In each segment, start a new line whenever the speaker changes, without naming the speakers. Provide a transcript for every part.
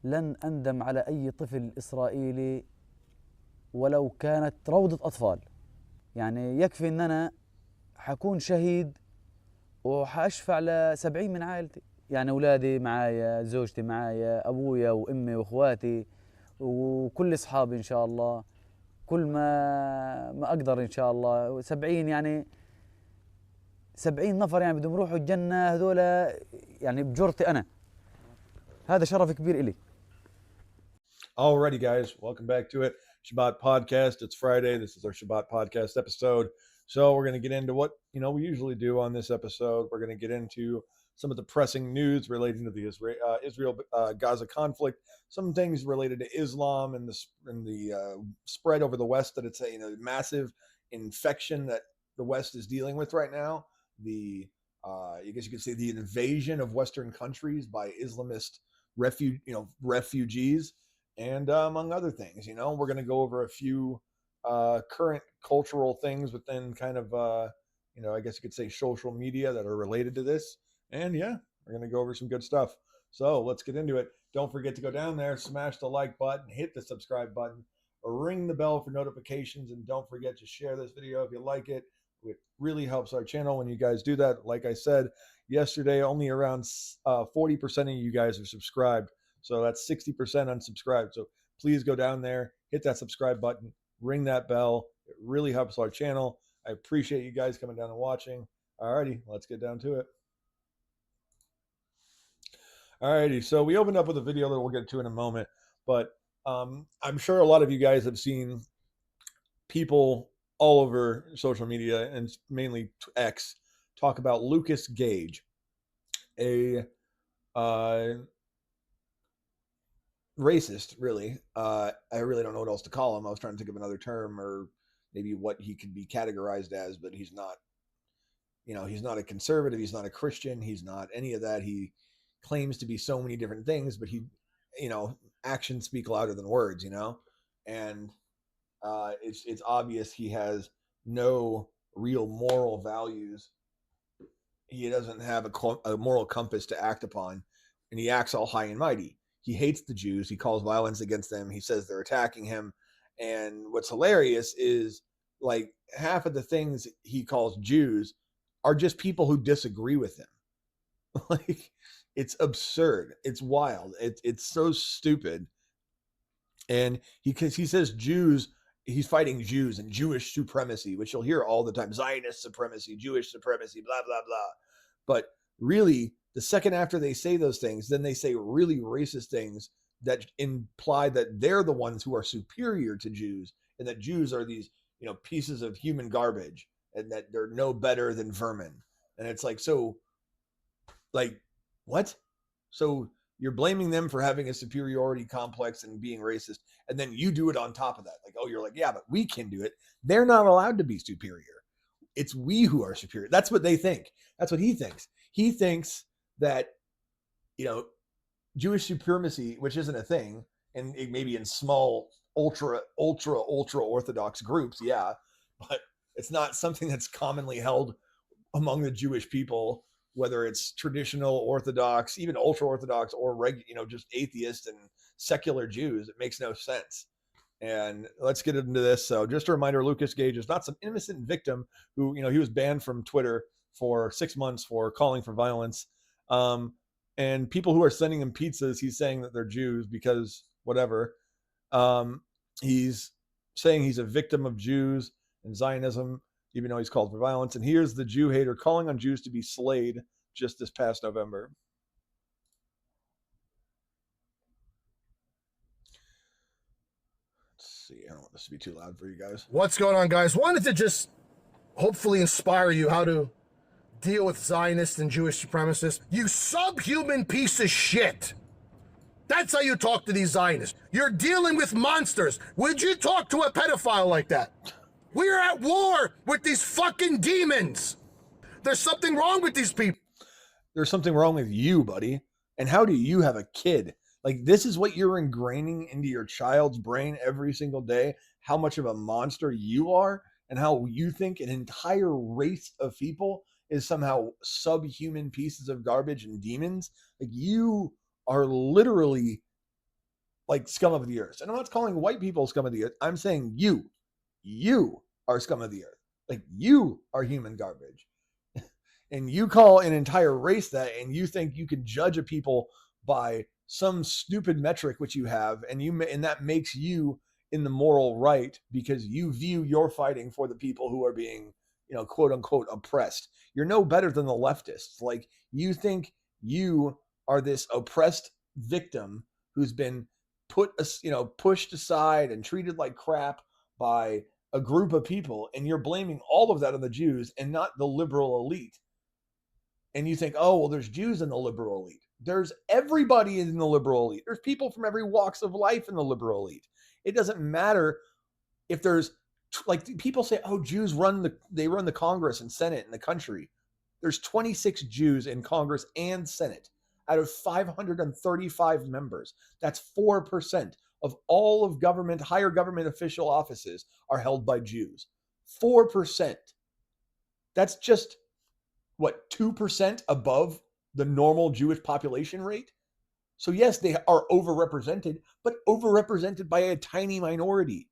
لن أندم على أي طفل إسرائيلي ولو كانت روضة أطفال. يعني يكفي أن أنا حكون شهيد وحأشفع ل70 من عائلتي، يعني أولادي معايا، زوجتي معايا، أبويا وأمي وأخواتي وكل أصحابي إن شاء الله، كل ما أقدر إن شاء الله. 70 يعني 70 نفر يعني بدهم يروحوا الجنة هذول، يعني بجرتي أنا. هذا شرف كبير إلي.
Alrighty, guys, welcome back to it. Shabbat podcast. It's Friday. This is our Shabbat podcast episode. So we're going to get into what we usually do on this episode. We're going to get into some of the pressing news relating to the Israel-Gaza conflict, some things related to Islam and the spread over the West, that it's a massive infection that the West is dealing with right now. I guess you could say the invasion of Western countries by Islamist refugees. And among other things, we're going to go over a few current cultural things within kind of, I guess you could say social media that are related to this. And yeah, we're going to go over some good stuff. So let's get into it. Don't forget to go down there, smash the like button, hit the subscribe button, ring the bell for notifications, and don't forget to share this video if you like it. It really helps our channel when you guys do that. Like I said yesterday, only around 40% of you guys are subscribed. So that's 60% unsubscribed. So please go down there, hit that subscribe button, ring that bell. It really helps our channel. I appreciate you guys coming down and watching. Alrighty, let's get down to it. Alrighty, so we opened up with a video that we'll get to in a moment, but I'm sure a lot of you guys have seen people all over social media and mainly X talk about Lucas Gage, a racist, really. I really don't know what else to call him. I was trying to think of another term or maybe what he could be categorized as, but he's not, he's not a conservative. He's not a Christian. He's not any of that. He claims to be so many different things, but he, actions speak louder than words, and it's obvious he has no real moral values. He doesn't have a moral compass to act upon, and he acts all high and mighty. He hates the Jews. He calls violence against them. He says they're attacking him. And what's hilarious is like half of the things he calls Jews are just people who disagree with him. Like, it's absurd. It's wild. It's so stupid. And he says Jews, he's fighting Jews and Jewish supremacy, which you'll hear all the time. Zionist supremacy, Jewish supremacy, blah, blah, blah. But really, the second after they say those things, then they say really racist things that imply that they're the ones who are superior to Jews, and that Jews are these, pieces of human garbage, and that they're no better than vermin. And it's like, so, like, what? So you're blaming them for having a superiority complex and being racist, and then you do it on top of that. Like, oh, you're like, yeah, but we can do it. They're not allowed to be superior. It's we who are superior. That's what they think. That's what he thinks. He thinks that, Jewish supremacy, which isn't a thing, and maybe in small, ultra Orthodox groups, yeah, but it's not something that's commonly held among the Jewish people, whether it's traditional Orthodox, even ultra Orthodox, or just atheist and secular Jews. It makes no sense. And let's get into this. So just a reminder, Lucas Gage is not some innocent victim who, he was banned from Twitter for 6 months for calling for violence. And people who are sending him pizzas, he's saying that they're Jews because whatever. He's saying he's a victim of Jews and Zionism, even though he's called for violence. And here's the Jew hater calling on Jews to be slayed just this past November. Let's see. I don't want this to be too loud for you guys.
What's going on, guys? Wanted to just hopefully inspire you how to deal with Zionists and Jewish supremacists. You subhuman piece of shit. That's how you talk to these Zionists. You're dealing with monsters. Would you talk to a pedophile like that? We're at war with these fucking demons. There's something wrong with these people.
There's something wrong with you, buddy. And how do you have a kid? Like, this is what you're ingraining into your child's brain every single day, how much of a monster you are, and how you think an entire race of people is somehow subhuman pieces of garbage and demons. Like, you are literally like scum of the earth. And I'm not calling white people scum of the earth. I'm saying you are scum of the earth. Like, you are human garbage. And you call an entire race that, and you think you can judge a people by some stupid metric which you have, and that makes you in the moral right because you view you're fighting for the people who are being, quote unquote, oppressed. You're no better than the leftists. Like, you think you are this oppressed victim who's been pushed aside and treated like crap by a group of people, and you're blaming all of that on the Jews and not the liberal elite. And you think, oh, well, there's Jews in the liberal elite. There's everybody in the liberal elite. There's people from every walks of life in the liberal elite. It doesn't matter if there's, like, people say, oh, Jews run the Congress and Senate in the country. There's 26 Jews in Congress and Senate out of 535 members. That's 4% of all of government, higher government official offices are held by Jews. 4%. That's just, what, 2% above the normal Jewish population rate? So yes, they are overrepresented, but overrepresented by a tiny minority.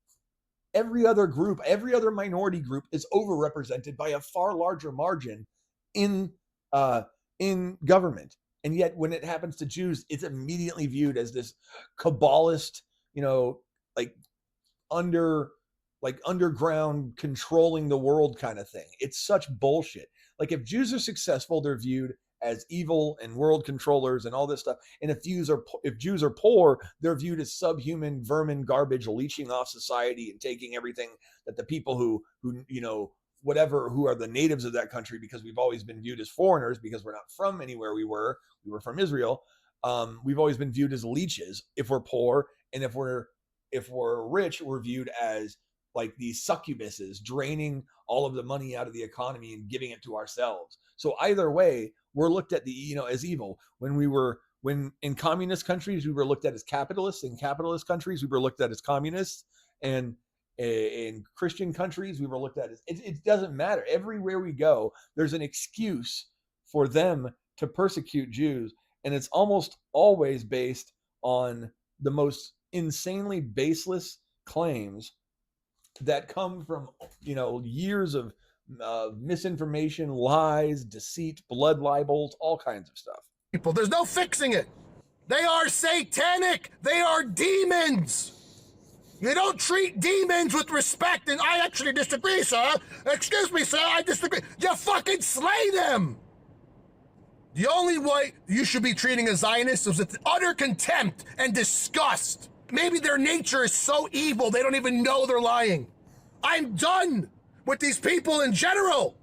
Every other minority group is overrepresented by a far larger margin in government. And yet when it happens to Jews, it's immediately viewed as this cabalist, underground controlling the world kind of thing. It's such bullshit. Like, if Jews are successful, they're viewed as evil and world controllers and all this stuff. And if Jews are poor, they're viewed as subhuman vermin garbage, leeching off society and taking everything that the people who are the natives of that country, because we've always been viewed as foreigners because we're not from anywhere we were from Israel. We've always been viewed as leeches if we're poor, and if we're rich, we're viewed as like these succubuses draining all of the money out of the economy and giving it to ourselves. So either way, we're looked at as evil. When in communist countries, we were looked at as capitalists. In capitalist countries, we were looked at as communists. And in Christian countries, we were looked at as, it doesn't matter. Everywhere we go, there's an excuse for them to persecute Jews. And it's almost always based on the most insanely baseless claims that come from years of misinformation, lies, deceit, blood libels, all kinds of stuff.
People, there's no fixing it. They are satanic. They are demons. You don't treat demons with respect. And I actually disagree, sir. Excuse me, sir, I disagree. You fucking slay them. The only way you should be treating a Zionist is with utter contempt and disgust. Maybe their nature is so evil they don't even know they're lying. I'm done with these people in general.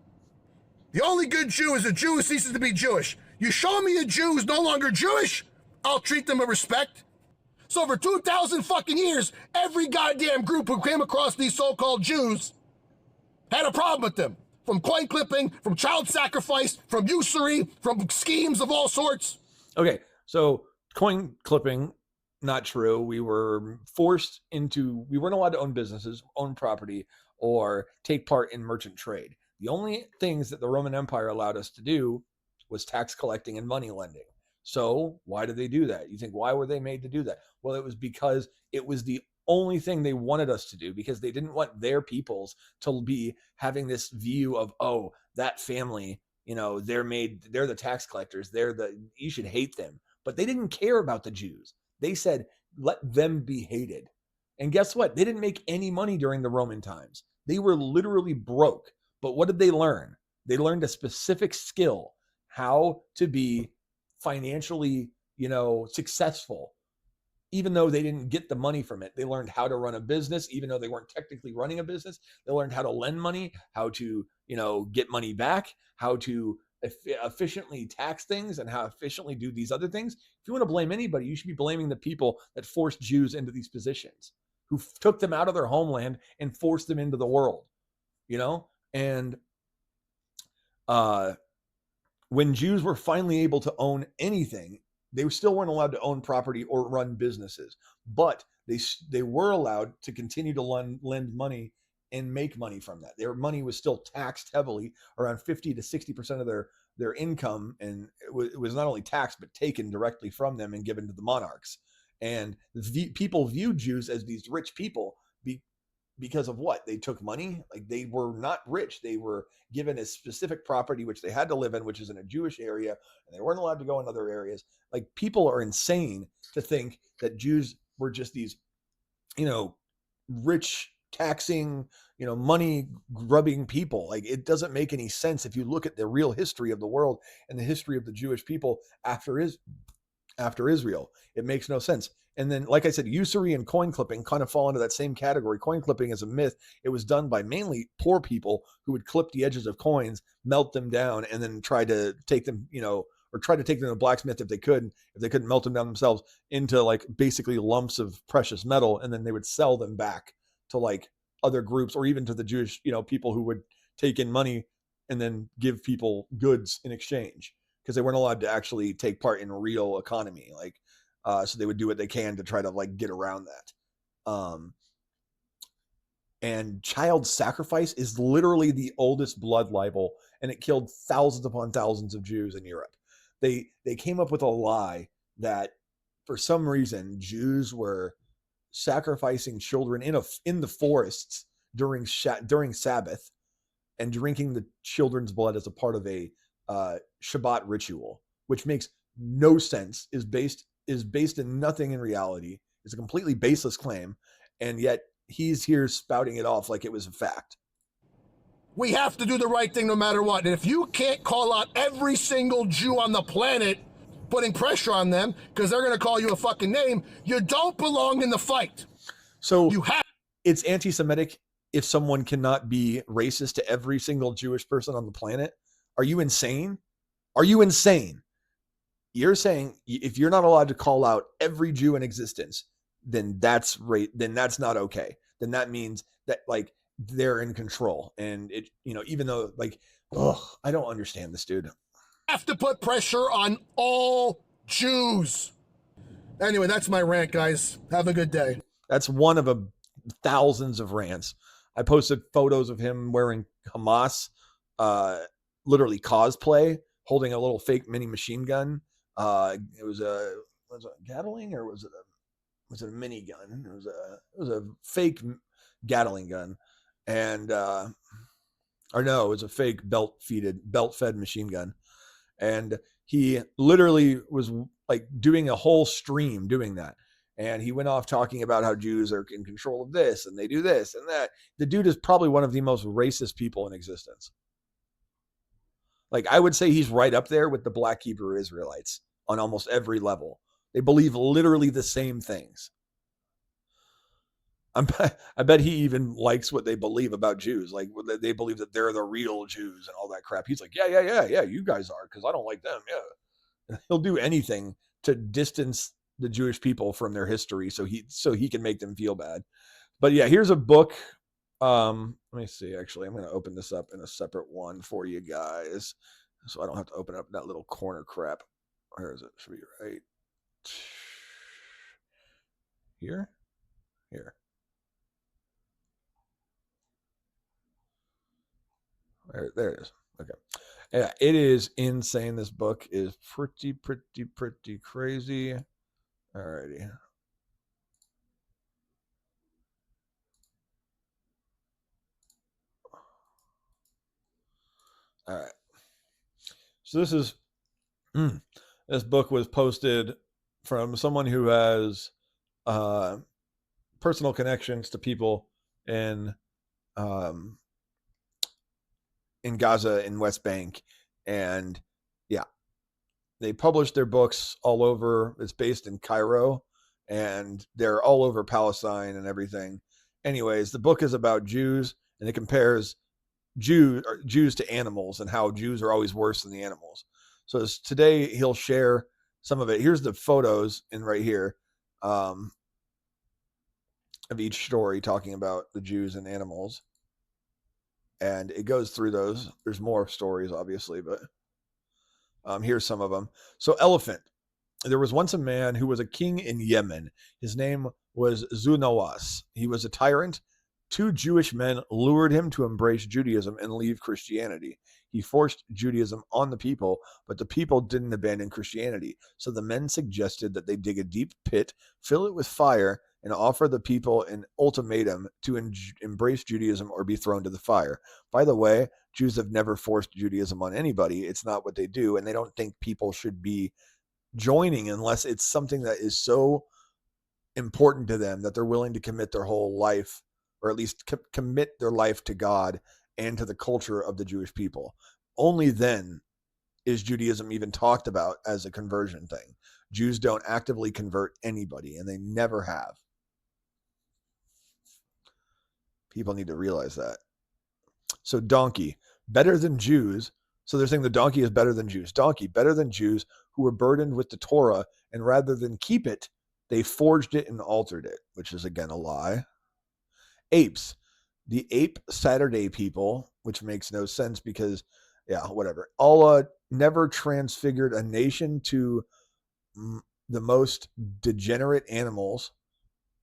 The only good Jew is a Jew who ceases to be Jewish. You show me a Jew who's no longer Jewish, I'll treat them with respect. So for 2,000 fucking years, every goddamn group who came across these so-called Jews had a problem with them. From coin clipping, from child sacrifice, from usury, from schemes of all sorts.
Okay, so coin clipping, not true. We weren't allowed to own businesses, own property, or take part in merchant trade. The only things that the Roman Empire allowed us to do was tax collecting and money lending. So why did they do that? You think, why were they made to do that? Well, it was because it was the only thing they wanted us to do, because they didn't want their peoples to be having this view of, oh, that family, they're the tax collectors. You should hate them. But they didn't care about the Jews. They said, let them be hated. And guess what? They didn't make any money during the Roman times. They were literally broke. But what did they learn? They learned a specific skill, how to be financially, successful. Even though they didn't get the money from it, they learned how to run a business. Even though they weren't technically running a business, they learned how to lend money, how to, get money back, how to efficiently tax things, and how efficiently do these other things. If you want to blame anybody, you should be blaming the people that forced Jews into these positions, who took them out of their homeland and forced them into the world, And when Jews were finally able to own anything, they still weren't allowed to own property or run businesses, but they were allowed to continue to lend money and make money from that. Their money was still taxed heavily, around 50 to 60% of their income, and it was not only taxed but taken directly from them and given to the monarchs. And people viewed Jews as these rich people because of what? They took money. Like, they were not rich. They were given a specific property which they had to live in, which is in a Jewish area, and they weren't allowed to go in other areas. Like, people are insane to think that Jews were just these, rich, taxing, money grubbing people. Like, it doesn't make any sense if you look at the real history of the world and the history of the Jewish people after Israel. It makes no sense. And then, like I said, usury and coin clipping kind of fall into that same category. Coin clipping is a myth. It was done by mainly poor people who would clip the edges of coins, melt them down, and then try to take them, or try to take them to a blacksmith if they couldn't melt them down themselves, into like basically lumps of precious metal. And then they would sell them back to like other groups, or even to the Jewish, people who would take in money and then give people goods in exchange, because they weren't allowed to actually take part in real economy. Like, so they would do what they can to try to like get around that. And child sacrifice is literally the oldest blood libel, and it killed thousands upon thousands of Jews in Europe. They came up with a lie that for some reason Jews were sacrificing children in the forests during Sabbath, and drinking the children's blood as a part of a Shabbat ritual, which makes no sense, is based in nothing in reality. It's a completely baseless claim, and yet he's here spouting it off like it was a fact.
We have to do the right thing no matter what. And if you can't call out every single Jew on the planet, putting pressure on them because they're going to call you a fucking name, you don't belong in the fight.
So it's anti-Semitic if someone cannot be racist to every single Jewish person on the planet. Are you insane? You're saying if you're not allowed to call out every Jew in existence, then that's not okay. Then that means that like they're in control. And it, even though like, I don't understand this, dude.
Have to put pressure on all Jews. Anyway, that's my rant, guys. Have a good day.
That's one of thousands of rants. I posted photos of him wearing Hamas, literally cosplay, holding a little fake mini machine gun. It was a Gatling, or was it a mini gun? It was a fake Gatling gun, and or no, it was a fake belt-fed machine gun. And he literally was like doing a whole stream doing that. And he went off talking about how Jews are in control of this and they do this and that. The dude is probably one of the most racist people in existence. Like, I would say he's right up there with the Black Hebrew Israelites on almost every level. They believe literally the same things. I bet he even likes what they believe about Jews. Like, they believe that they're the real Jews and all that crap. He's like, yeah, you guys are, because I don't like them. Yeah. He'll do anything to distance the Jewish people from their history so he can make them feel bad. But yeah, here's a book. Let me see. Actually, I'm going to open this up in a separate one for you guys, so I don't have to open up that little corner crap. Where is it? Should be right here. There it is. Okay. Yeah, it is insane. This book is pretty crazy. Alrighty. All right. So this book was posted from someone who has personal connections to people in Gaza, in West Bank, and yeah, they published their books all over. It's based in Cairo, and they're all over Palestine and everything. Anyways, the book is about Jews, and it compares Jews to animals and how Jews are always worse than the animals. So today he'll share some of it. Here's the photos in right here of each story talking about the Jews and animals. And it goes through those. There's more stories, obviously, but here's some of them. So elephant. There was once a man who was a king in Yemen. His name was Zunawas. He was a tyrant 2 Jewish men lured him to embrace Judaism and leave Christianity. He forced Judaism on the people, but the people didn't abandon Christianity. So the men suggested that they dig a deep pit, fill it with fire, and offer the people an ultimatum to embrace Judaism or be thrown to the fire. By the way, Jews have never forced Judaism on anybody. It's not what they do, and they don't think people should be joining unless it's something that is so important to them that they're willing to commit their whole life, or at least commit their life to God and to the culture of the Jewish people. Only then is Judaism even talked about as a conversion thing. Jews don't actively convert anybody, and they never have. People need to realize that. So donkey, better than Jews. So they're saying the donkey is better than Jews. Donkey, better than Jews who were burdened with the Torah, and rather than keep it, they forged it and altered it, which is again a lie. Apes, the Ape Saturday people, which makes no sense because, yeah, whatever. Allah never transfigured a nation to the most degenerate animals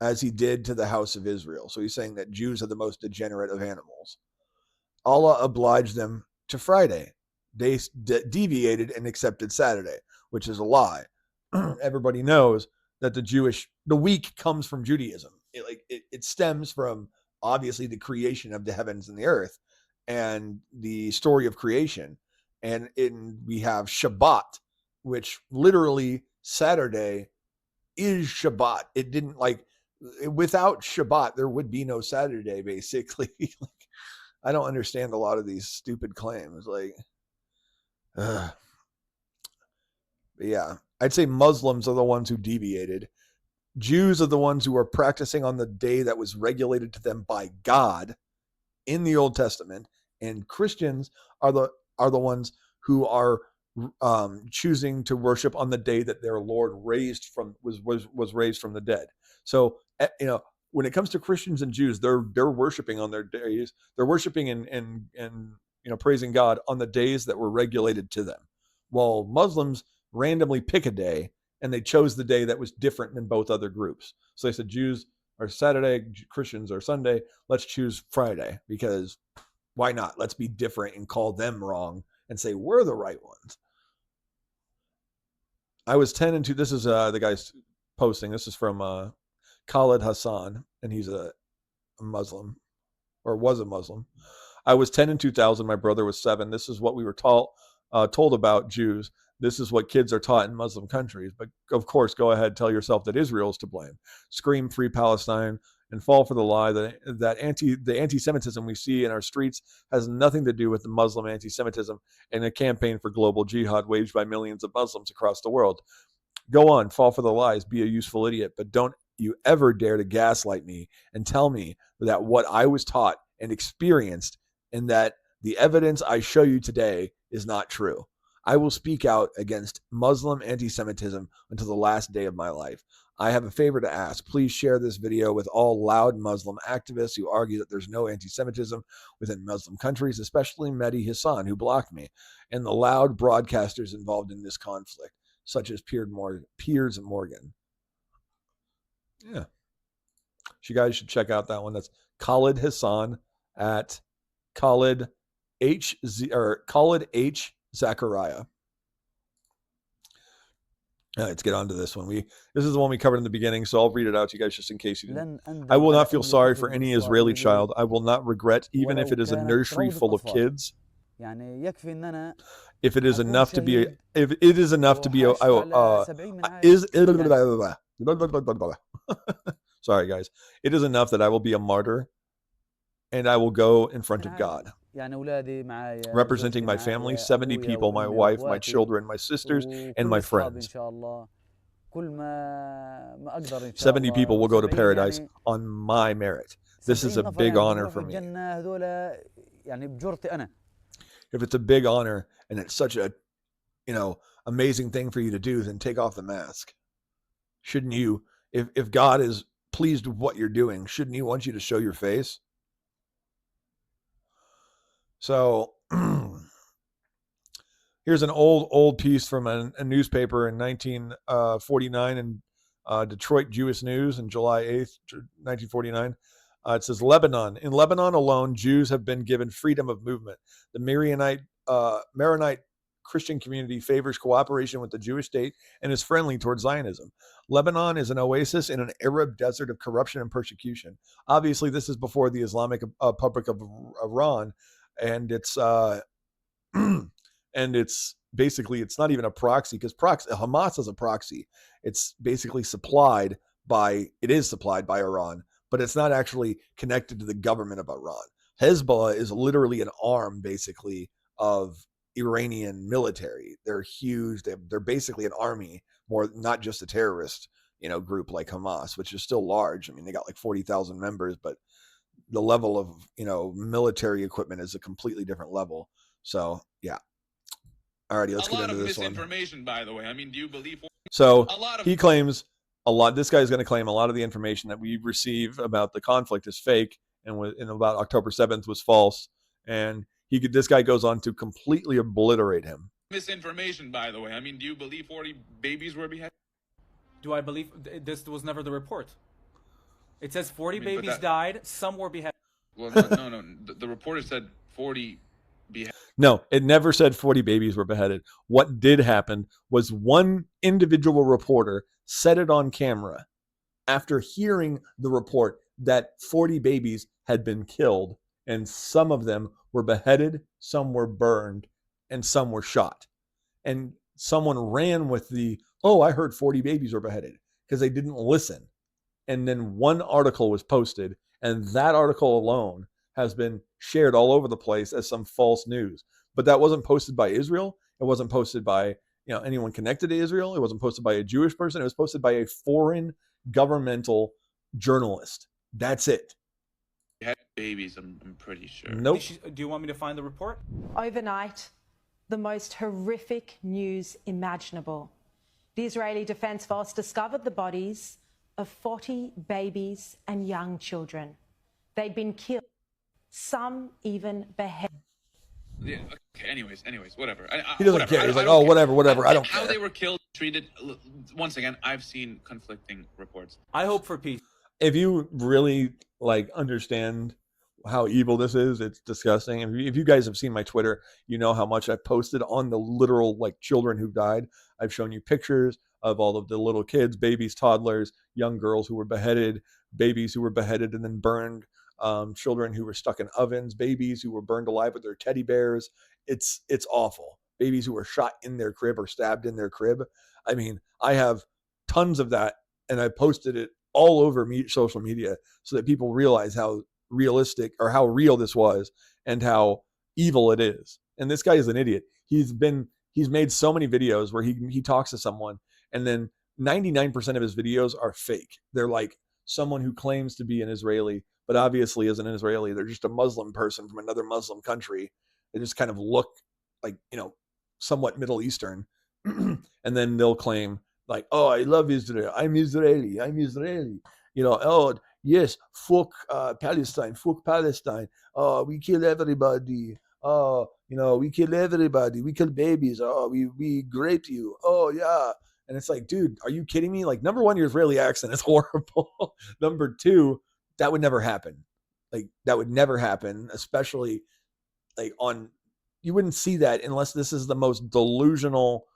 as he did to the house of Israel. So he's saying that Jews are the most degenerate of animals. Allah obliged them to Friday. They deviated and accepted Saturday, which is a lie. Everybody knows that the week comes from Judaism. It stems from obviously the creation of the heavens and the earth and the story of creation. And we have Shabbat, which literally Saturday is Shabbat. It didn't without Shabbat, there would be no Saturday, basically. I don't understand a lot of these stupid claims. But yeah, I'd say Muslims are the ones who deviated. Jews are the ones who are practicing on the day that was regulated to them by God in the Old Testament, and Christians are the ones who are choosing to worship on the day that their Lord was raised from the dead. So when it comes to Christians and Jews, they're worshiping on their days. They're worshiping and praising God on the days that were regulated to them. While Muslims randomly pick a day, and they chose the day that was different than both other groups. So they said Jews are Saturday, Christians are Sunday. Let's choose Friday, because why not? Let's be different and call them wrong and say we're the right ones. I was 10 and 2. This is the guy's posting. This is from Khalid Hassan, and he's a Muslim, or was a Muslim. I was 10 in 2000. My brother was 7. This is what we were told about Jews. This is what kids are taught in Muslim countries. But of course, go ahead, tell yourself that Israel is to blame. Scream free Palestine and fall for the lie that the anti-Semitism we see in our streets has nothing to do with the Muslim anti-Semitism and a campaign for global jihad waged by millions of Muslims across the world. Go on, fall for the lies, be a useful idiot, but don't you ever dare to gaslight me and tell me that what I was taught and experienced and that the evidence I show you today is not true. I will speak out against Muslim anti-Semitism until the last day of my life. I have a favor to ask. Please share this video with all loud Muslim activists who argue that there's no anti-Semitism within Muslim countries, especially Mehdi Hassan, who blocked me, and the loud broadcasters involved in this conflict, such as Piers Morgan. Yeah. You guys should check out that one. That's Khalid Hassan at Khalid H. Zachariah. Let's get on to this one. This is the one we covered in the beginning, so I'll read it out to you guys just in case you didn't. I will not feel sorry for any Israeli child. I will not regret, even if it is a nursery full of kids. If it is enough to be, sorry guys, it is enough that I will be a martyr, and I will go in front of God. Representing my family, 70 people, my wife, my children, my sisters, and my friends. 70 people will go to paradise on my merit. This is a big honor for me. If it's a big honor and it's such a, amazing thing for you to do, then take off the mask. Shouldn't you, if God is pleased with what you're doing, shouldn't he want you to show your face? So here's an old piece from a newspaper in 1949 in Detroit Jewish News in July 8th, 1949. It says Lebanon. In Lebanon alone, Jews have been given freedom of movement. The Maronite Christian community favors cooperation with the Jewish state and is friendly towards Zionism. Lebanon is an oasis in an Arab desert of corruption and persecution. Obviously, this is before the Islamic Republic of Iran, and it's and it's basically, it's not even a proxy, because Hamas is a proxy. It's basically supplied by Iran, but it's not actually connected to the government of Iran. Hezbollah is literally an arm, basically, of Iranian military. They're huge. They're basically an army, more, not just a terrorist, group like Hamas, which is still large. I mean, they got like 40,000 members, but the level of, military equipment is a completely different level. So, yeah. Alrighty, let's get into this one. A lot of misinformation, by the way. I mean, do you believe? So he claims this guy is going to claim a lot of the information that we receive about the conflict is fake, and about October 7th was false. And this guy goes on to completely obliterate him. Misinformation, by the way. I mean, do you believe 40 babies were beheaded?
Do I believe? This was never the report. It says 40 babies died, some were beheaded.
Well, no. The reporter said 40 beheaded. No, it never said 40 babies were beheaded. What did happen was one individual reporter said it on camera after hearing the report that 40 babies had been killed, and some of them were beheaded, some were burned, and some were shot. And someone ran with I heard 40 babies were beheaded, because they didn't listen. And then one article was posted, and that article alone has been shared all over the place as some false news. But that wasn't posted by Israel. It wasn't posted by anyone connected to Israel. It wasn't posted by a Jewish person. It was posted by a foreign governmental journalist. That's it.
Had babies, I'm pretty sure.
Nope.
Do you want me to find the report?
Overnight, the most horrific news imaginable. The Israeli Defense Force discovered the bodies of 40 babies and young children. They'd been killed, some even beheaded.
Yeah, okay, anyways, whatever.
He doesn't care. He's like, whatever. I don't care.
How they were killed, treated. Once again, I've seen conflicting reports.
I hope for peace.
If you really understand how evil this is, it's disgusting. If you guys have seen my Twitter, you know how much I've posted on the literal children who died. I've shown you pictures of all of the little kids, babies, toddlers, young girls who were beheaded, babies who were beheaded and then burned, children who were stuck in ovens, babies who were burned alive with their teddy bears. It's awful. Babies who were shot in their crib or stabbed in their crib. I mean, I have tons of that, and I posted it all over social media so that people realize how realistic or how real this was and how evil it is. And this guy is an idiot. He's made so many videos where he talks to someone, and then 99% of his videos are fake. They're like someone who claims to be an Israeli, but obviously isn't an Israeli. They're just a Muslim person from another Muslim country. They just kind of look like, somewhat Middle Eastern. And then they'll claim oh, I love Israel. I'm Israeli. Oh, yes, fuck Palestine. Fuck Palestine. Oh, we kill everybody. Oh, we kill everybody. We kill babies. Oh, we grape you. Oh, yeah. And it's like, dude, are you kidding me? Number one, your Israeli accent is horrible. Number two, that would never happen. That would never happen, especially you wouldn't see that unless this is the most delusional,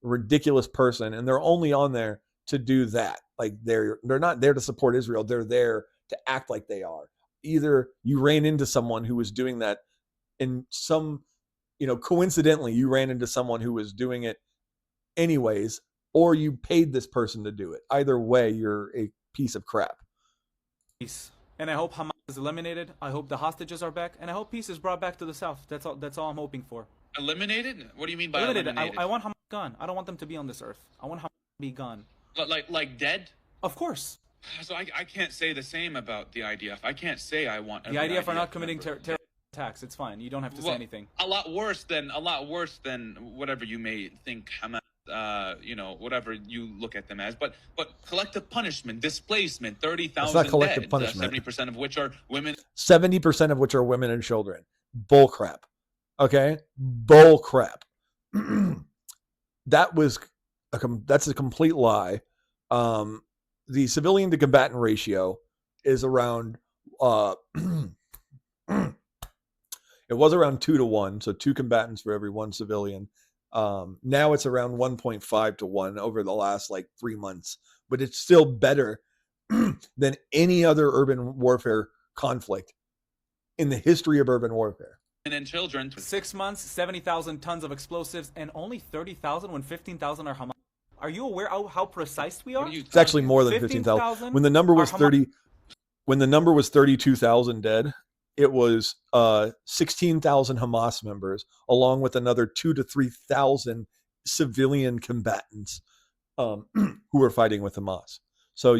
ridiculous person. And they're only on there to do that. They're not there to support Israel. They're there to act like they are. Either you ran into someone who was doing that in some, coincidentally, you ran into someone who was doing it anyways, or you paid this person to do it. Either way, you're a piece of crap.
Peace. And I hope Hamas is eliminated. I hope the hostages are back, and I hope peace is brought back to the south. That's all I'm hoping for.
Eliminated? What do you mean by eliminated?
I want Hamas gone. I don't want them to be on this earth. I want Hamas to be gone.
Like dead?
Of course.
So I can't say the same about the IDF. I can't say I want
the IDF are not committing terror attacks. It's fine. You don't have to say anything.
A lot worse than whatever you may think Hamas. Whatever you look at them as, but collective punishment, displacement, 30,000 dead,
punishment.
70% of which are women.
70% of which are women and children. Bull crap. Okay, bull crap. That's a complete lie. The civilian to combatant ratio is around it was around 2-1, so 2 combatants for every 1 civilian. Now it's around 1.5-1 over the last like 3 months, but it's still better than any other urban warfare conflict in the history of urban warfare.
And children.
6 months, 70,000 tons of explosives, and only 30,000 when 15,000 are Hamas. Are you aware how precise we are?
It's actually more than 15,000. When the number was 32,000 dead, it was 16,000 Hamas members, along with another 2,000 to 3,000 civilian combatants who were fighting with Hamas. So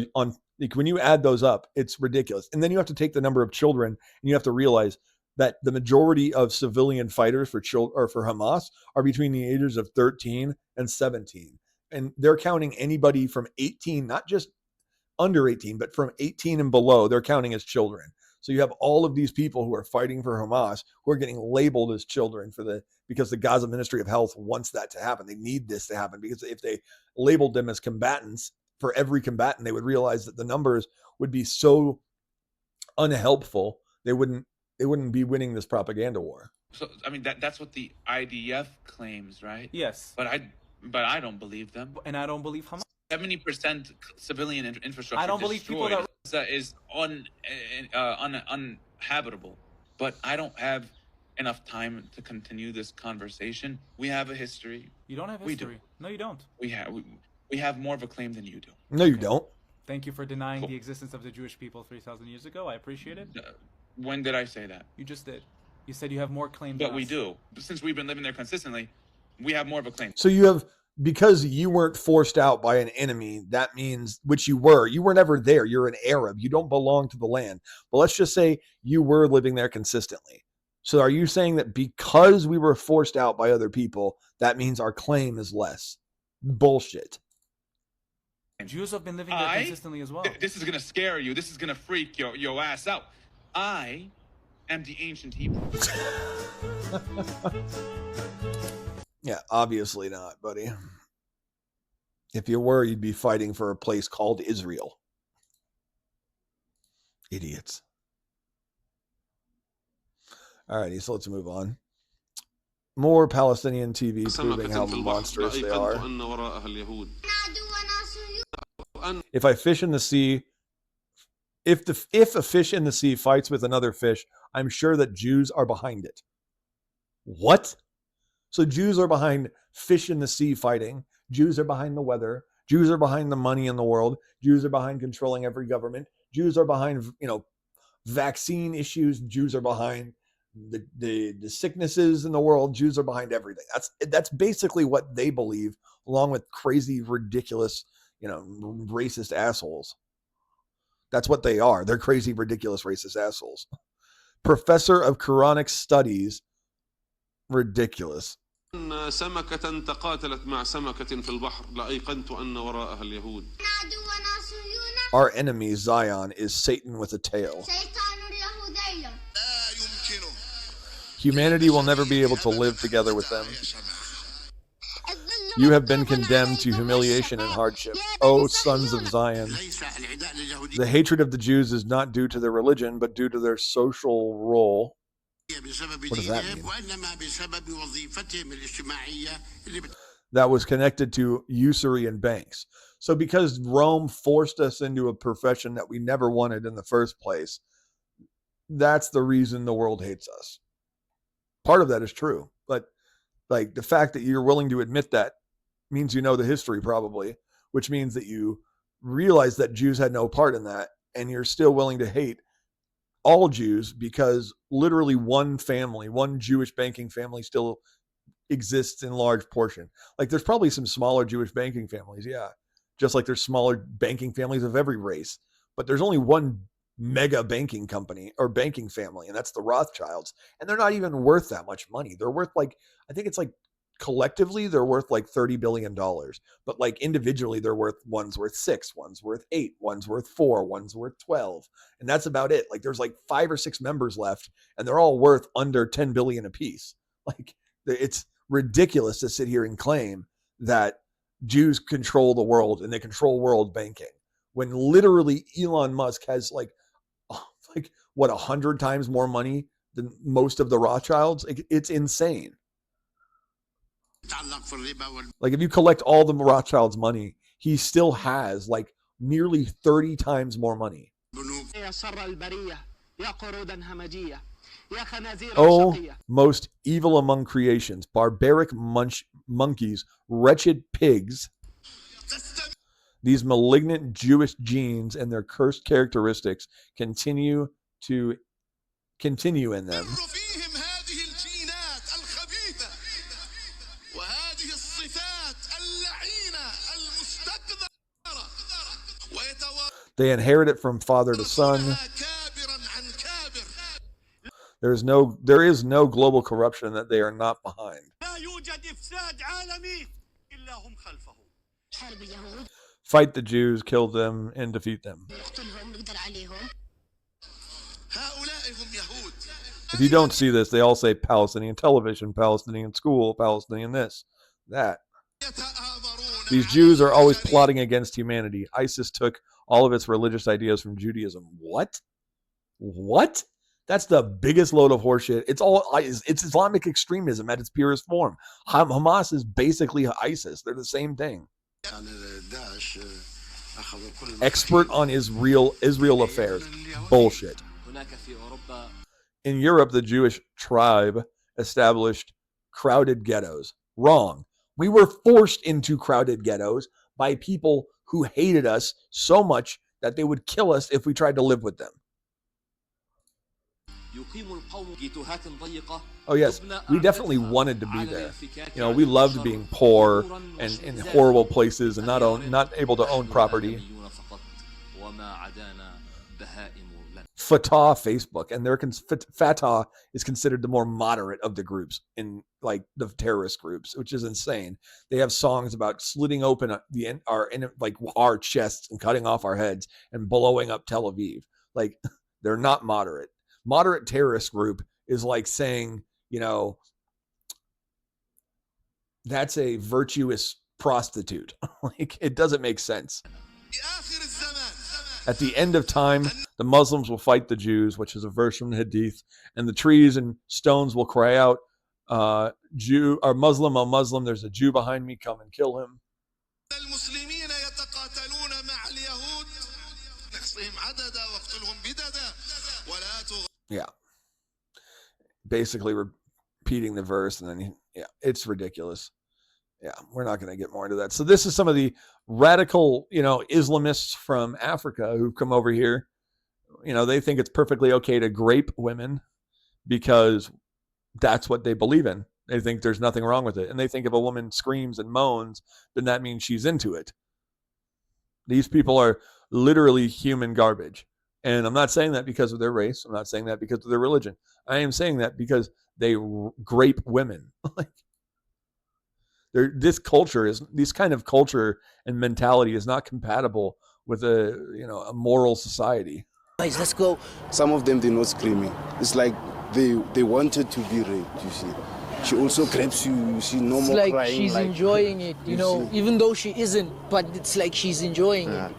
when you add those up, it's ridiculous. And then you have to take the number of children, and you have to realize that the majority of civilian fighters for Hamas are between the ages of 13 and 17. And they're counting anybody from 18, not just under 18, but from 18 and below, they're counting as children. So you have all of these people who are fighting for Hamas who are getting labeled as children because the Gaza Ministry of Health wants that to happen. They need this to happen, because if they labeled them as combatants, for every combatant, they would realize that the numbers would be so unhelpful. They wouldn't be winning this propaganda war.
So I mean that's what the IDF claims, right?
Yes.
But I don't believe them.
And I don't believe Hamas.
70% civilian infrastructure.
I don't believe people
that is uninhabitable. But I don't have enough time to continue this conversation. We have a history.
You don't have history.
We do.
No, you don't.
We have more of a claim than you do.
No, you don't.
Thank you for denying the existence of the Jewish people 3,000 years ago. I appreciate it.
When did I say that?
You just did. You said you have more claim
than
us.
But we do. Since we've been living there consistently, we have more of a claim.
So you have, because you weren't forced out by an enemy, that means, which you were never there. You're an Arab. You don't belong to the land. But let's just say you were living there consistently. So are you saying that because we were forced out by other people, that means our claim is less? Bullshit.
Jews have been living there consistently as well.
This is going to scare you. This is going to freak your ass out. I am the ancient Hebrew.
Yeah, obviously not, buddy. If you were, you'd be fighting for a place called Israel. Idiots. Alrighty, so let's move on. More Palestinian TV proving how monstrous they are. If I fish in the sea, if a fish in the sea fights with another fish, I'm sure that Jews are behind it. What? So Jews are behind fish in the sea fighting. Jews are behind the weather. Jews are behind the money in the world. Jews are behind controlling every government. Jews are behind, vaccine issues. Jews are behind the sicknesses in the world. Jews are behind everything. That's basically what they believe, along with crazy, ridiculous, racist assholes. That's what they are. They're crazy, ridiculous, racist assholes. Professor of Quranic Studies. Ridiculous.
سمكة تقاتلت مع سمكة في البحر لأيقنت أن وراءها اليهود.
Our enemy Zion is Satan with a tail. Humanity will never be able to live together with them. You have been condemned to humiliation and hardship, O sons of Zion. The hatred of the Jews is not due to their religion, but due to their social role. What does that mean? That was connected to usury and banks. So because Rome forced us into a profession that we never wanted in the first place, that's the reason the world hates us. Part of that is true, but like the fact that you're willing to admit that means you know the history probably, which means that you realize that Jews had no part in that, and you're still willing to hate all Jews because literally one Jewish banking family still exists in large portion. Like there's probably some smaller Jewish banking families, yeah, just like there's smaller banking families of every race, but there's only one mega banking company or banking family, and that's the Rothschilds, and they're not even worth that much money. They're worth I think it's collectively they're worth $30 billion, but individually one's worth 6, one's worth 8, one's worth 4, one's worth 12, and that's about it. There's 5 or 6 members left, and they're all worth under 10 billion apiece. It's ridiculous to sit here and claim that Jews control the world and they control world banking when literally Elon Musk has like, what, 100 times more money than most of the Rothschilds? It's insane. Like, if you collect all the Rothschilds' money, he still has like nearly 30 times more money. Oh, most evil among creations, barbaric monkeys, wretched pigs. These malignant Jewish genes and their cursed characteristics continue in them. They inherit it from father to son. There is no global corruption that they are not behind. Fight the Jews, kill them, and defeat them. If you don't see this, they all say Palestinian television, Palestinian school, Palestinian this, that. These Jews are always plotting against humanity. ISIS took all of its religious ideas from Judaism. What? That's the biggest load of horseshit. It's Islamic extremism at its purest form. Hamas is basically ISIS. They're the same thing. Expert on Israel affairs. Bullshit. In Europe, the Jewish tribe established crowded ghettos. Wrong. We were forced into crowded ghettos by people who hated us so much that they would kill us if we tried to live with them. Oh yes, we definitely wanted to be there. You know, we loved being poor and in horrible places and not able to own property. Fatah Facebook, and Fatah is considered the more moderate of the groups in like the terrorist groups, which is insane. They have songs about slitting open our chests and cutting off our heads and blowing up Tel Aviv. Like, they're not moderate. Moderate terrorist group is like saying, you know, that's a virtuous prostitute. Like, it doesn't make sense. At the end of time, the Muslims will fight the Jews, which is a verse from the Hadith, and the trees and stones will cry out, Jew or Muslim, oh Muslim, there's a Jew behind me, come and kill him. Yeah. Basically repeating the verse, and then, it's ridiculous. Yeah, we're not going to get more into that. So this is some of the radical, Islamists from Africa who've come over here. They think it's perfectly okay to grape women because that's what they believe in. They think there's nothing wrong with it. And they think if a woman screams and moans, then that means she's into it. These people are literally human garbage. And I'm not saying that because of their race. I'm not saying that because of their religion. I am saying that because they grape women. This kind of culture and mentality is not compatible with a moral society.
Guys, let's go.
Some of them, they're not screaming. It's like they wanted to be raped, you see. She also grabs you, you see, no more crying. It's like
she's enjoying it, even though she isn't, but it's like she's enjoying it.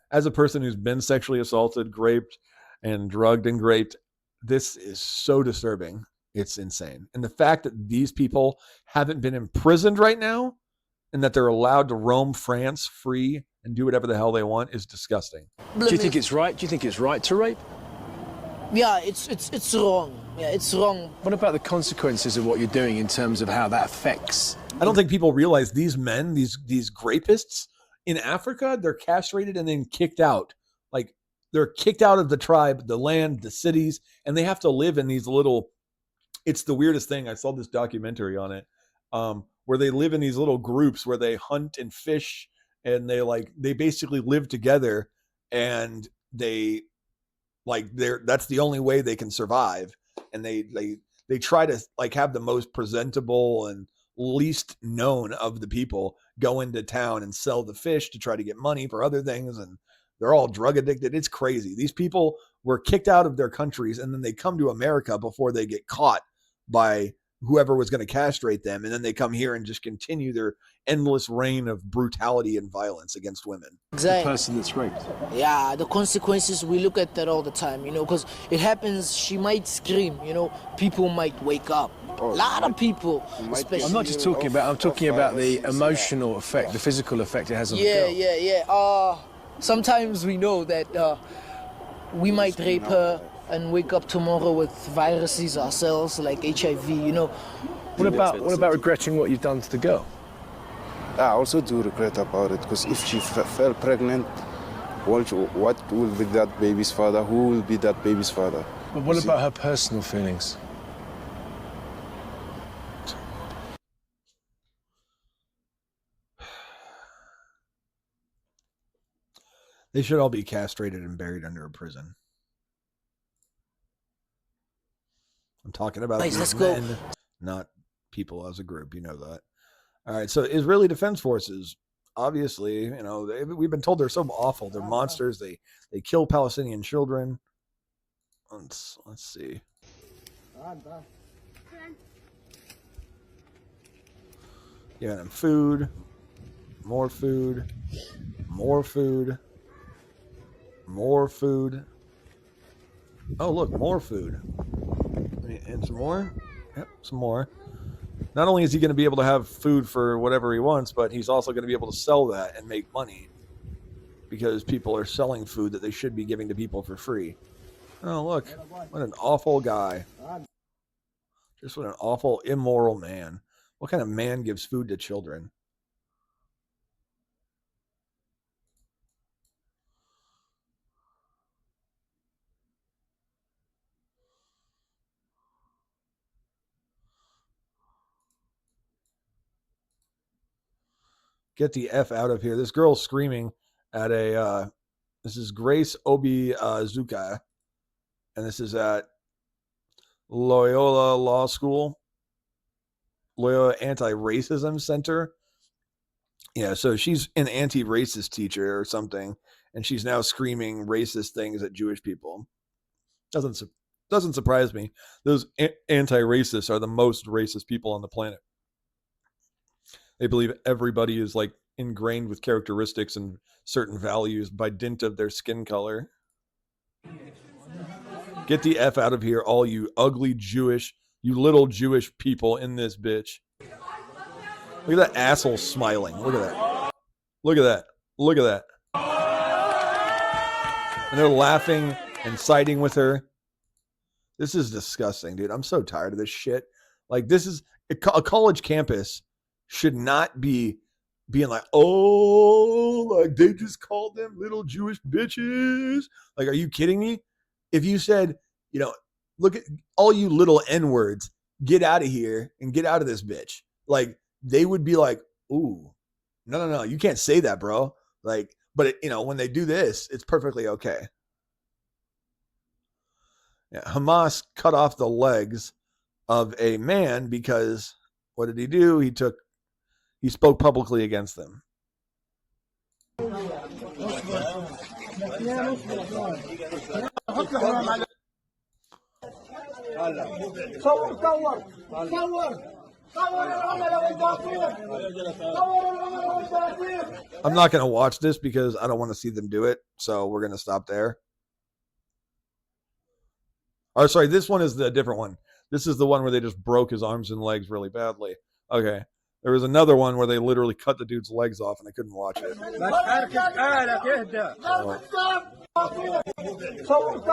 As a person who's been sexually assaulted, raped, and drugged and raped, this is so disturbing. It's insane. And the fact that these people haven't been imprisoned right now and that they're allowed to roam France free and do whatever the hell they want is disgusting.
Do you think it's right? Do you think it's right to rape?
Yeah, it's wrong. Yeah, it's wrong.
What about the consequences of what you're doing in terms of how that affects?
I don't think people realize these men, these grapists in Africa, they're castrated and then kicked out. Like, they're kicked out of the tribe, the land, the cities, and they have to live in these little... It's the weirdest thing. I saw this documentary on it, where they live in these little groups where they hunt and fish, and they basically live together, and that's the only way they can survive. And they try to have the most presentable and least known of the people go into town and sell the fish to try to get money for other things, and they're all drug addicted. It's crazy. These people were kicked out of their countries, and then they come to America before they get caught by whoever was going to castrate them, and then they come here and just continue their endless reign of brutality and violence against women.
The person that's raped.
Yeah, the consequences, we look at that all the time, you know, because it happens, she might scream, you know, people might wake up. A lot of people, especially.
I'm not just talking about, I'm talking about the emotional effect, the physical effect it has on the girl.
Yeah. Sometimes we know that we might rape her and wake up tomorrow with viruses ourselves, like HIV, you know.
What about regretting what you've done to the girl?
I also do regret about it, because if she fell pregnant, what will be that baby's father? Who will be that baby's father?
But what about her personal feelings?
They should all be castrated and buried under a prison. I'm talking about
Let's
men,
go.
not people as a group. You know that. All right. So Israeli Defense Forces, obviously, you know, we've been told they're so awful. They're monsters. They kill Palestinian children. Let's see. Giving them food, more food, more food, more food. Oh, look, more food. And some more? Yep, some more. Not only is he going to be able to have food for whatever he wants, but he's also going to be able to sell that and make money, because people are selling food that they should be giving to people for free. Oh, look. What an awful guy. Just what an awful, immoral man. What kind of man gives food to children? Get the F out of here. This girl's screaming at this is Grace Obi Zuka, and this is at Loyola Law School, Loyola Anti-Racism Center. Yeah, so she's an anti-racist teacher or something, and she's now screaming racist things at Jewish people. Doesn't surprise me. Those anti-racists are the most racist people on the planet. They believe everybody is like ingrained with characteristics and certain values by dint of their skin color. Get the F out of here, all you ugly Jewish, you little Jewish people in this bitch. Look at that asshole smiling. Look at that. Look at that. Look at that. And they're laughing and siding with her. This is disgusting, dude. I'm so tired of this shit. Like, this is a college campus should not be being like, oh, like they just called them little Jewish bitches. Like, are you kidding me? If you said, you know, look at all you little N-words, get out of here and get out of this bitch. Like, they would be like, ooh, no, you can't say that, bro. Like, but you know, when they do this, it's perfectly okay. Yeah, Hamas cut off the legs of a man because what did he do? He spoke publicly against them. I'm not going to watch this because I don't want to see them do it. So we're going to stop there. Or sorry, this one is the different one. This is the one where they just broke his arms and legs really badly. Okay. There was another one where they literally cut the dude's legs off and I couldn't watch it.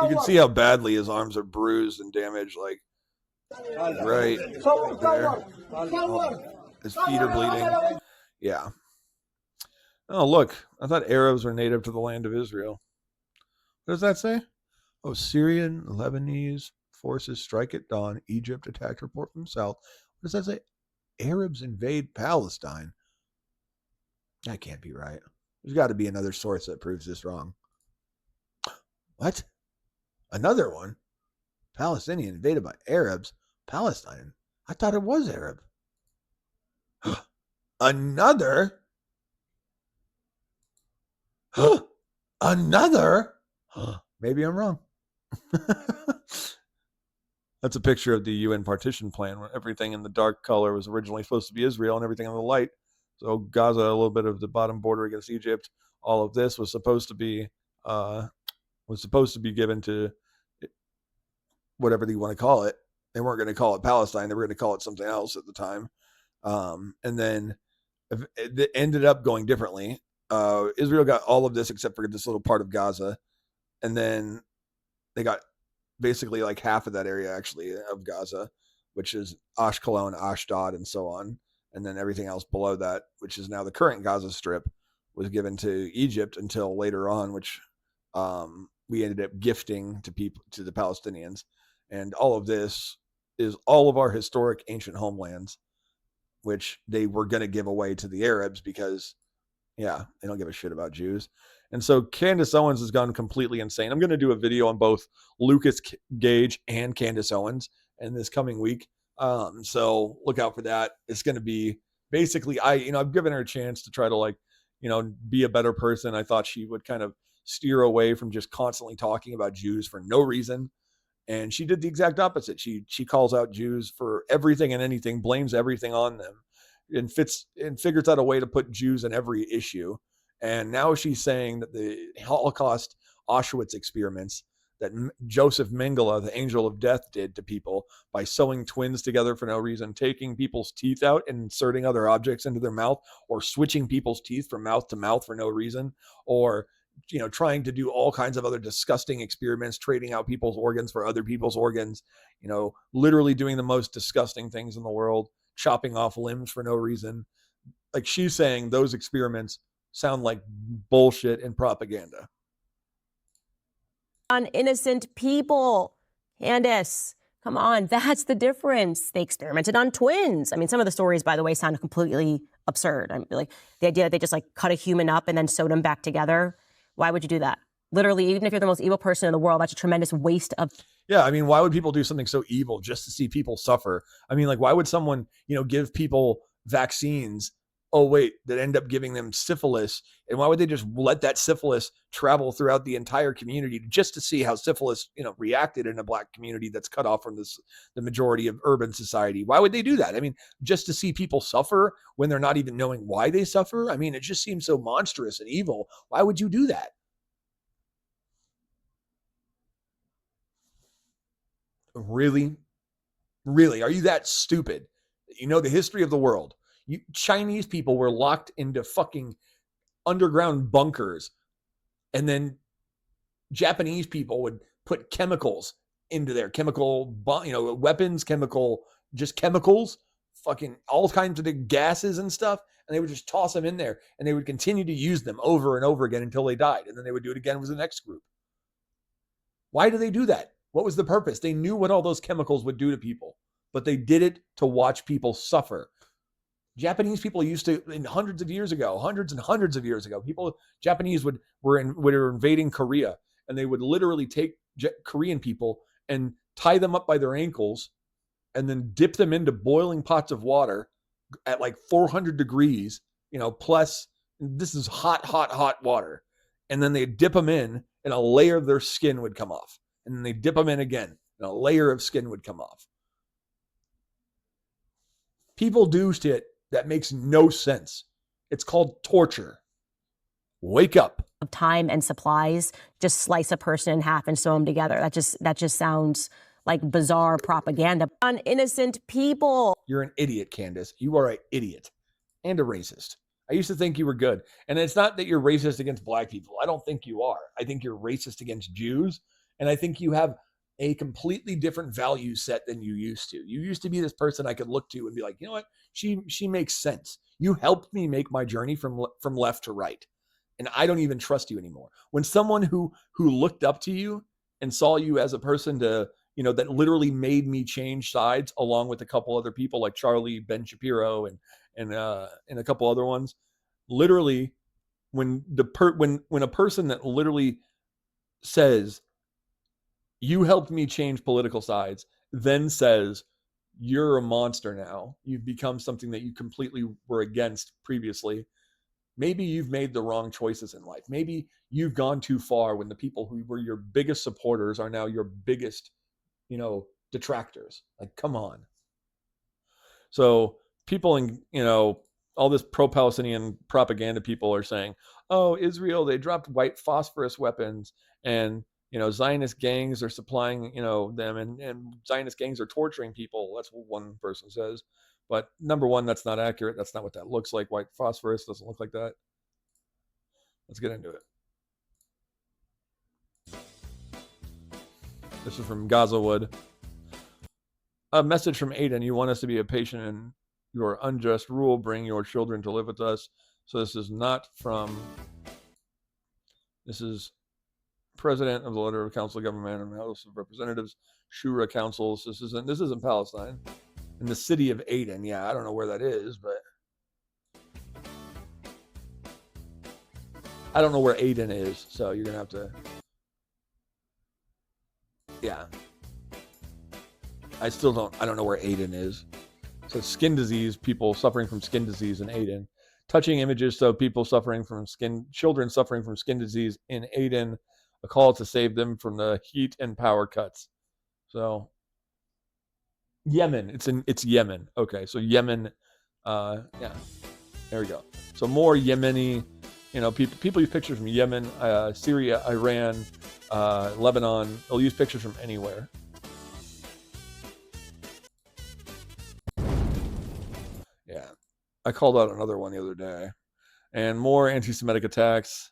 You can see how badly his arms are bruised and damaged, like right there. His feet are bleeding. Yeah. Oh, look. I thought Arabs were native to the land of Israel. What does that say? Oh, Syrian, Lebanese forces strike at dawn. Egypt attacked report from south. What does that say? Arabs invade Palestine. That can't be right. There's got to be another source that proves this wrong. What? Another one? Palestinian invaded by Arabs? Palestine? I thought it was Arab. Another? Another? Maybe I'm wrong. That's a picture of the UN partition plan, where everything in the dark color was originally supposed to be Israel and everything in the light. So Gaza, a little bit of the bottom border against Egypt. All of this was supposed to be given to whatever you want to call it. They weren't going to call it Palestine. They were going to call it something else at the time. And then it ended up going differently. Israel got all of this except for this little part of Gaza. And then they got basically like half of that area actually of Gaza, which is Ashkelon, Ashdod, and so on. And then everything else below that, which is now the current Gaza Strip, was given to Egypt until later on, which we ended up gifting to the Palestinians. And all of this is all of our historic ancient homelands, which they were going to give away to the Arabs because, yeah, they don't give a shit about Jews. And so Candace Owens has gone completely insane. I'm going to do a video on both Lucas Gage and Candace Owens in this coming week. So look out for that. It's going to be basically, I've given her a chance to try to be a better person. I thought she would kind of steer away from just constantly talking about Jews for no reason. And she did the exact opposite. She calls out Jews for everything and anything, blames everything on them, and figures out a way to put Jews in every issue. And now she's saying that the Holocaust Auschwitz experiments that Joseph Mengele, the angel of death, did to people by sewing twins together for no reason, taking people's teeth out and inserting other objects into their mouth, or switching people's teeth from mouth to mouth for no reason, or trying to do all kinds of other disgusting experiments, trading out people's organs for other people's organs, literally doing the most disgusting things in the world, chopping off limbs for no reason. Like, she's saying those experiments sound like bullshit and propaganda.
On innocent people, Candace, come on, that's the difference. They experimented on twins. I mean, some of the stories, by the way, sound completely absurd. I mean, like the idea that they just cut a human up and then sewed them back together. Why would you do that? Literally, even if you're the most evil person in the world, that's a tremendous waste of.
Yeah, I mean, why would people do something so evil just to see people suffer? I mean, why would someone, give people vaccines, that end up giving them syphilis? And why would they just let that syphilis travel throughout the entire community just to see how syphilis, reacted in a black community that's cut off from the majority of urban society? Why would they do that? I mean, just to see people suffer when they're not even knowing why they suffer? I mean, it just seems so monstrous and evil. Why would you do that? Really? Really? Are you that stupid? The history of the world. Chinese people were locked into fucking underground bunkers, and then Japanese people would put chemicals into their weapons, chemicals, fucking all kinds of the gases and stuff, and they would just toss them in there, and they would continue to use them over and over again until they died, and then they would do it again with the next group. Why do they do that? What was the purpose? They knew what all those chemicals would do to people, but they did it to watch people suffer. Japanese people used to, hundreds and hundreds of years ago, Japanese were invading Korea, and they would literally take Korean people and tie them up by their ankles and then dip them into boiling pots of water at 400 degrees, plus this is hot water. And then they dip them in, and a layer of their skin would come off. And then they dip them in again, and a layer of skin would come off. People do shit that makes no sense. It's called torture. Wake up.
Of time and supplies, just slice a person in half and sew them together. That just sounds like bizarre propaganda on innocent people.
You're an idiot, Candace. You are an idiot and a racist. I used to think you were good. And it's not that you're racist against black people. I don't think you are. I think you're racist against Jews. And I think you have a completely different value set than you used to. You used to be this person I could look to and be like, you know what? She makes sense. You helped me make my journey from left to right. And I don't even trust you anymore. When someone who looked up to you and saw you as a person that literally made me change sides, along with a couple other people like Charlie, Ben Shapiro, and a couple other ones, literally when a person that literally says, you helped me change political sides, then says, you're a monster now. You've become something that you completely were against previously. Maybe you've made the wrong choices in life. Maybe you've gone too far when the people who were your biggest supporters are now your biggest, detractors. Like, come on. So people in, all this pro-Palestinian propaganda people are saying, oh, Israel, they dropped white phosphorus weapons, and Zionist gangs are supplying them, and Zionist gangs are torturing people. That's what one person says. But number one, that's not accurate. That's not what that looks like. White phosphorus doesn't look like that. Let's get into it. This is from Gaza Wood. A message from Aiden. You want us to be a patient in your unjust rule. Bring your children to live with us. So this is not from... This is President of the Letter of Council of Government and House of Representatives, Shura Councils. This isn't Palestine. In the city of Aden. Yeah, I don't know where that is, but... I don't know where Aden is, so you're going to have to... Yeah. I don't know where Aden is. So skin disease, people suffering from skin disease in Aden. Touching images, so children suffering from skin disease in Aden. A call to save them from the heat and power cuts. So Yemen, it's Yemen. Okay, so Yemen, yeah, there we go. So more Yemeni, people use pictures from Yemen, Syria, Iran, Lebanon. They'll use pictures from anywhere. Yeah, I called out another one the other day, and more anti-Semitic attacks.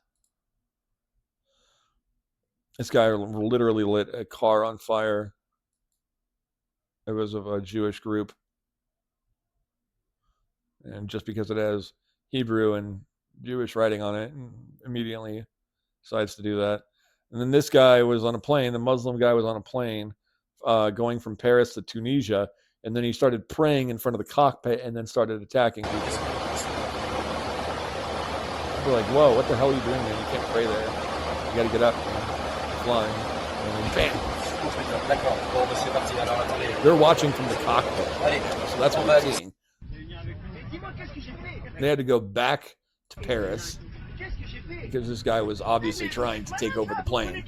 This guy literally lit a car on fire. It was of a Jewish group. And just because it has Hebrew and Jewish writing on it, and immediately decides to do that. And then this guy was on a plane. The Muslim guy was on a plane going from Paris to Tunisia. And then he started praying in front of the cockpit and then started attacking people. We're like, whoa, what the hell are you doing, man? You can't pray there. You got to get up, flying, and then bam. They're watching from the cockpit. So that's what we're seeing. They had to go back to Paris because this guy was obviously trying to take over the plane.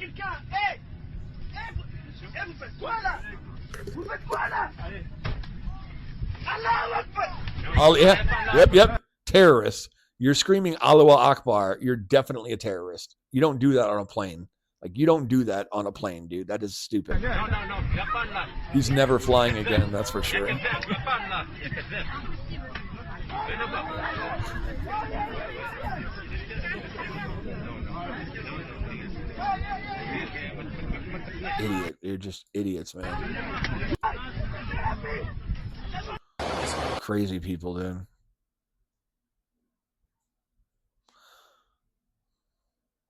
Oh, yeah. Yep. Terrorists. You're screaming Allahu Akbar. You're definitely a terrorist. You don't do that on a plane. Like, you don't do that on a plane, dude. That is stupid. He's never flying again, that's for sure. Idiot. You're just idiots, man. Crazy people, dude.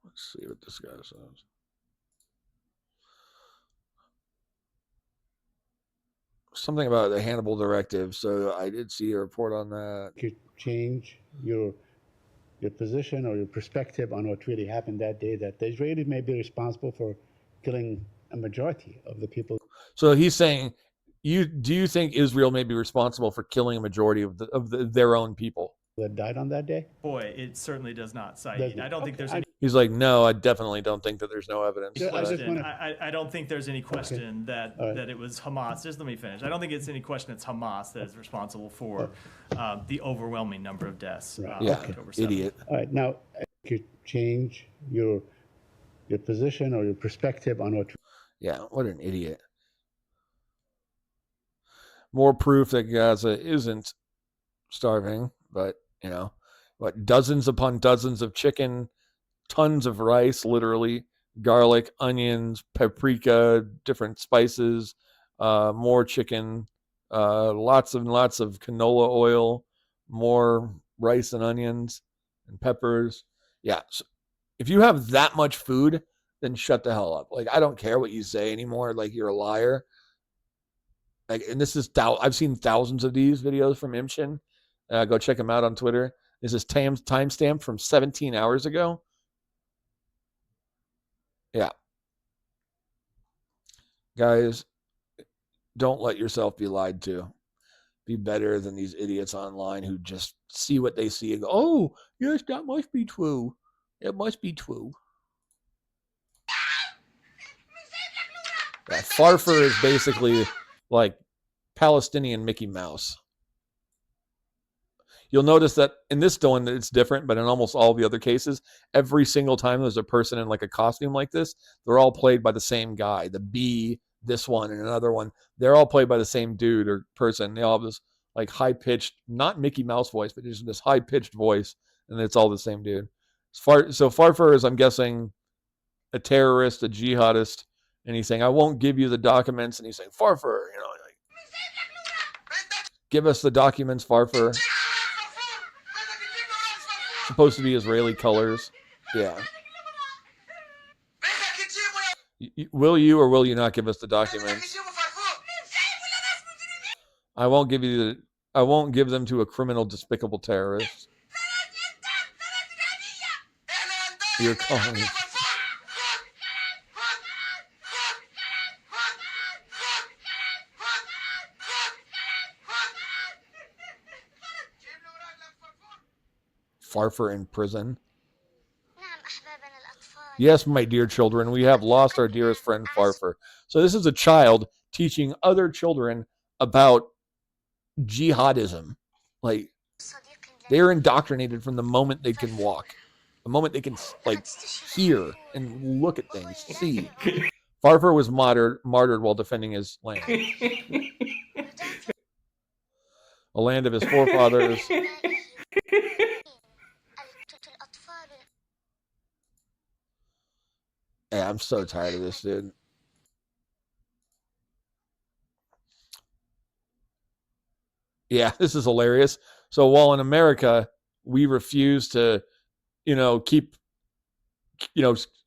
Let's see what this guy says. Something about the Hannibal Directive. So I did see a report on that.
Could change your position or your perspective on what really happened that day, that the Israelis may be responsible for killing a majority of the people.
So he's saying, do you think Israel may be responsible for killing a majority of their own people
that died on that day?
Boy, it certainly does not, Saeed. I don't think there's any...
He's like, no, I definitely don't think that there's no evidence.
I don't think there's any question that it was Hamas. Just let me finish. I don't think it's any question it's Hamas that is responsible for the overwhelming number of deaths. October 7th.
Idiot. All right, now, could change your position or your perspective on what...
Yeah, what an idiot. More proof that Gaza isn't starving, but, dozens upon dozens of chicken, tons of rice, literally, garlic, onions, paprika, different spices, more chicken, lots and lots of canola oil, more rice and onions and peppers. Yeah, so if you have that much food, then shut the hell up. Like, I don't care what you say anymore. Like, you're a liar. Like, and this is I've seen thousands of these videos from Imshin. Go check him out on Twitter. This is timestamp from 17 hours ago. Yeah. Guys, don't let yourself be lied to. Be better than these idiots online who just see what they see and go, oh, yes, that must be true. It must be true. Yeah, Farfer is basically
like Palestinian Mickey Mouse. You'll notice that in this one it's different, but in almost all the other cases, every single time there's a person in like a costume like this, they're all played by the same guy. The bee, this one, and another one, they're all played by the same dude or person. They all have this like high-pitched, not Mickey Mouse voice, but just this high-pitched voice, and it's all the same dude. So Farfar is, I'm guessing, a terrorist, a jihadist, and he's saying, I won't give you the documents, and he's saying, Farfar, you know, like, give us the documents, Farfar. Supposed to be Israeli colors. Yeah. Will you or will you not give us the documents? I won't give them to a criminal, despicable terrorist. You're calling. Farfar in prison. Yes, my dear children, we have lost our dearest friend Farfar. So this is a child teaching other children about jihadism. Like, they're indoctrinated from the moment they can walk, the moment they can like hear and look at things, see. Farfar was martyred while defending his land, a land of his forefathers. Yeah, I'm so tired of this, dude. Yeah, this is hilarious. So while in America, we refuse to, keep,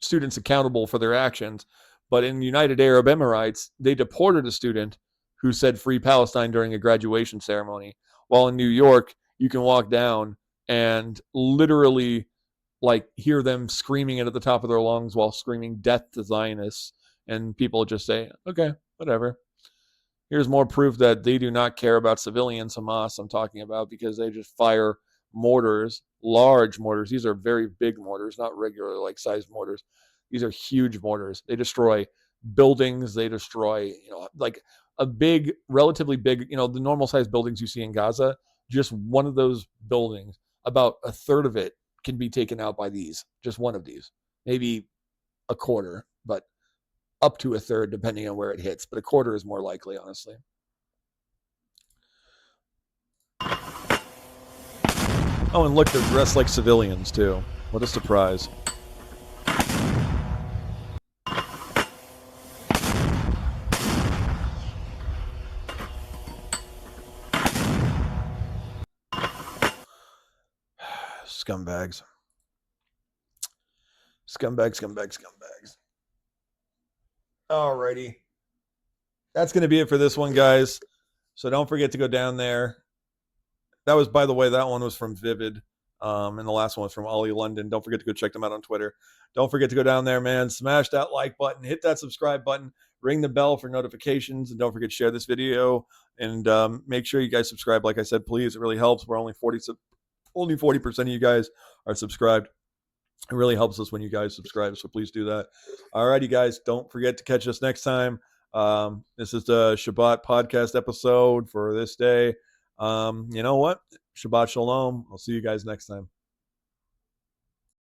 students accountable for their actions, but in the United Arab Emirates, they deported a student who said Free Palestine during a graduation ceremony. While in New York, you can walk down and literally like hear them screaming it at the top of their lungs while screaming death to Zionists, and people just say, okay, whatever. Here's more proof that they do not care about civilians, Hamas I'm talking about, because they just fire mortars, large mortars. These are very big mortars, not regular like sized mortars. These are huge mortars. They destroy buildings. They destroy, like a big, relatively big, the normal sized buildings you see in Gaza. Just one of those buildings, about a third of it can be taken out by these. Just one of these, maybe a quarter, but up to a third depending on where it hits. But a quarter is more likely, honestly. Oh, and look, they're dressed like civilians too. What a surprise. Scumbags. Scumbags. Alrighty. That's going to be it for this one, guys. So don't forget to go down there. That was, by the way, that one was from Vivid. And the last one was from Ollie London. Don't forget to go check them out on Twitter. Don't forget to go down there, man. Smash that like button. Hit that subscribe button. Ring the bell for notifications. And don't forget to share this video. And make sure you guys subscribe. Like I said, please. It really helps. We're only 40% of you guys are subscribed. It really helps us when you guys subscribe, so please do that. Alrighty, guys, don't forget to catch us next time. This is the Shabbat podcast episode for this day. You know what? Shabbat Shalom. I'll see you guys next time.